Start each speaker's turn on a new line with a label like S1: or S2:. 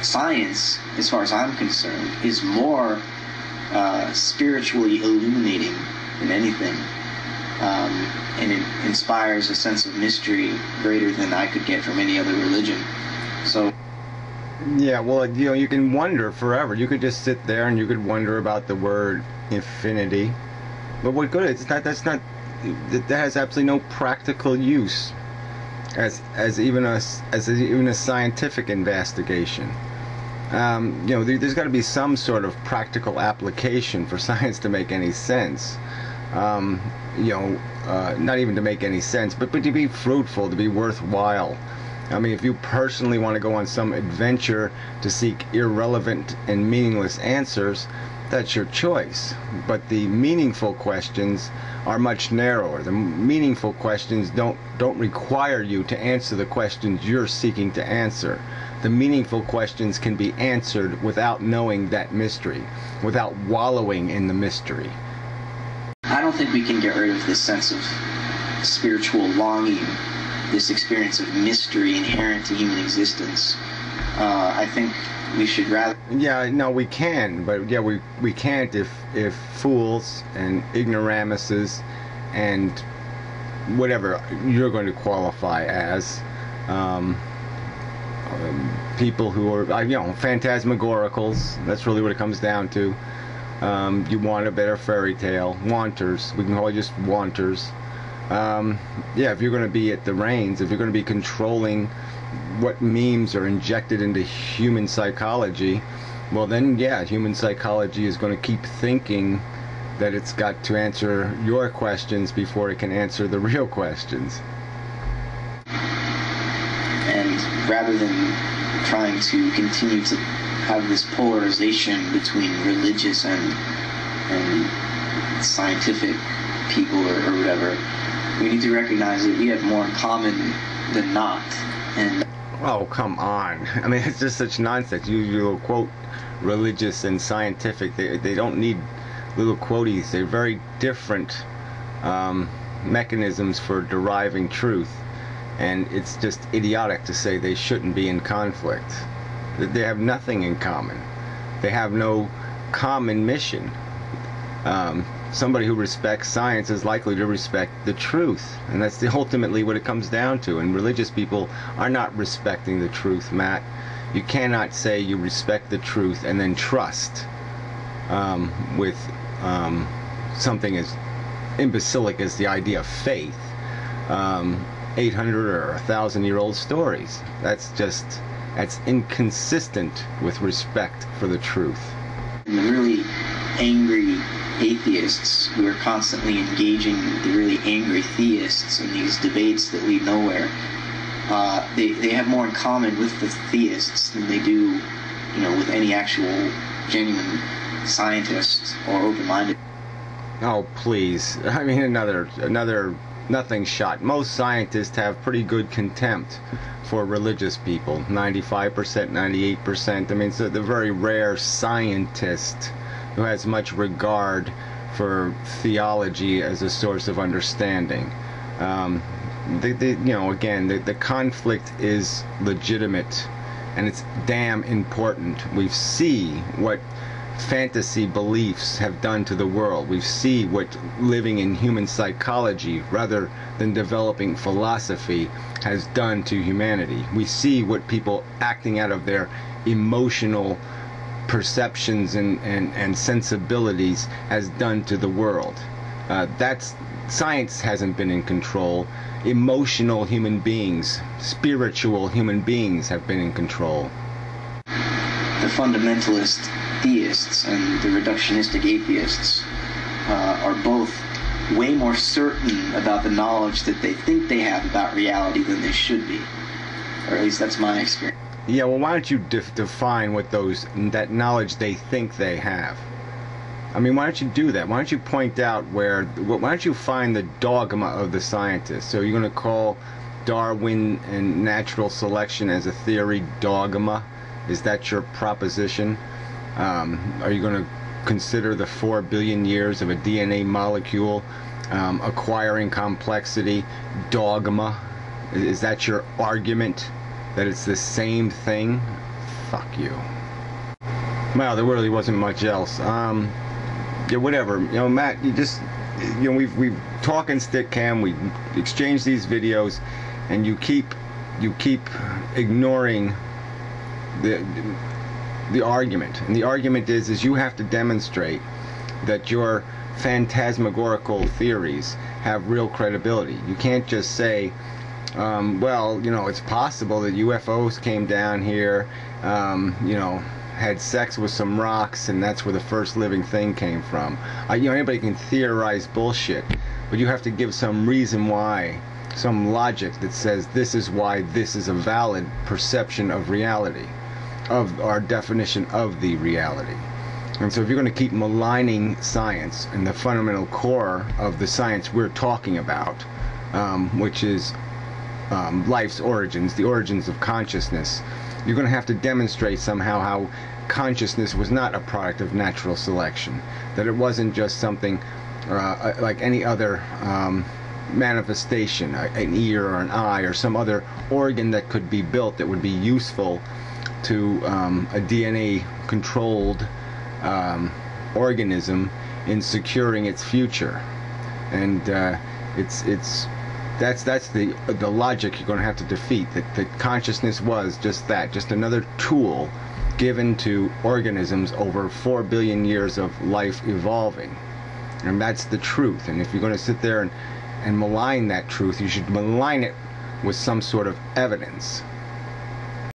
S1: science, as far as I'm concerned, is more spiritually illuminating than anything, and it inspires a sense of mystery greater than I could get from any other religion. So
S2: yeah, well, you can wonder forever. You could just sit there and you could wonder about the word infinity, but what good? That has absolutely no practical use as even a scientific investigation. There's got to be some sort of practical application for science to make any sense. Not even to make any sense, but to be fruitful, to be worthwhile. I mean, if you personally want to go on some adventure to seek irrelevant and meaningless answers, that's your choice. But the meaningful questions are much narrower. The meaningful questions don't require you to answer the questions you're seeking to answer. The meaningful questions can be answered without knowing that mystery, without wallowing in the mystery.
S1: I don't think we can get rid of this sense of spiritual longing, this experience of mystery inherent to human existence. I think we should rather...
S2: Yeah, no, we can, but yeah, we can't if fools and ignoramuses and whatever you're going to qualify as, people who are, phantasmagoricals, that's really what it comes down to. You want a better fairy tale. Wanters. We can call it just wanters. If you're going to be at the reins, if you're going to be controlling what memes are injected into human psychology, well then, yeah, human psychology is going to keep thinking that it's got to answer your questions before it can answer the real questions.
S1: And rather than trying to continue to have this polarization between religious and scientific people or whatever, we need to recognize that we have more in common than not. And
S2: oh, come on. I mean, it's just such nonsense. You'll quote religious and scientific. They don't need little quoties. They're very different mechanisms for deriving truth. And it's just idiotic to say they shouldn't be in conflict. They have nothing in common. They have no common mission. Somebody who respects science is likely to respect the truth, and that's ultimately what it comes down to. And religious people are not respecting the truth, Matt. You cannot say you respect the truth and then trust with something as imbecilic as the idea of faith. 800 or 1,000-year-old stories. That's inconsistent with respect for the truth.
S1: And the really angry atheists who are constantly engaging the really angry theists in these debates that lead nowhere, they have more in common with the theists than they do, with any actual genuine scientist or open-minded.
S2: Oh, please. I mean, another nothing shot. Most scientists have pretty good contempt for religious people. 95%, 98%. I mean, it's the very rare scientist who has much regard for theology as a source of understanding. The conflict is legitimate, and it's damn important. We see what fantasy beliefs have done to the world. We see what living in human psychology rather than developing philosophy has done to humanity. We see what people acting out of their emotional perceptions and sensibilities has done to the world. That's science hasn't been in control. Emotional human beings, spiritual human beings have been in control.
S1: The fundamentalist theists and the reductionistic atheists are both way more certain about the knowledge that they think they have about reality than they should be. Or at least that's my experience.
S2: Yeah, well, why don't you define what that knowledge they think they have? I mean, why don't you do that? Why don't you point out why don't you find the dogma of the scientists? So you're going to call Darwin and natural selection as a theory dogma? Is that your proposition? Are you going to consider the 4 billion years of a DNA molecule acquiring complexity dogma? Is that your argument, that it's the same thing fuck you. Well, there really wasn't much else. Yeah, whatever. You know, Matt, you just, you know, we've talk and stick cam. We exchange these videos, and you keep ignoring the argument. And the argument is you have to demonstrate that your phantasmagorical theories have real credibility. You can't just say, well, you know, it's possible that UFOs came down here, you know, had sex with some rocks, and that's where the first living thing came from. You know, anybody can theorize bullshit, but you have to give some reason why, some logic that says this is why this is a valid perception of reality, of our definition of the reality. And so if you're going to keep maligning science and the fundamental core of the science we're talking about, which is life's origins, the origins of consciousness, you're going to have to demonstrate somehow how consciousness was not a product of natural selection, that it wasn't just something like any other manifestation, an ear or an eye or some other organ that could be built that would be useful to a DNA controlled organism in securing its future. And that's the logic you're going to have to defeat, that consciousness was just that, just another tool given to organisms over 4 billion years of life evolving. And that's the truth. And if you're going to sit there and malign that truth, you should malign it with some sort of evidence.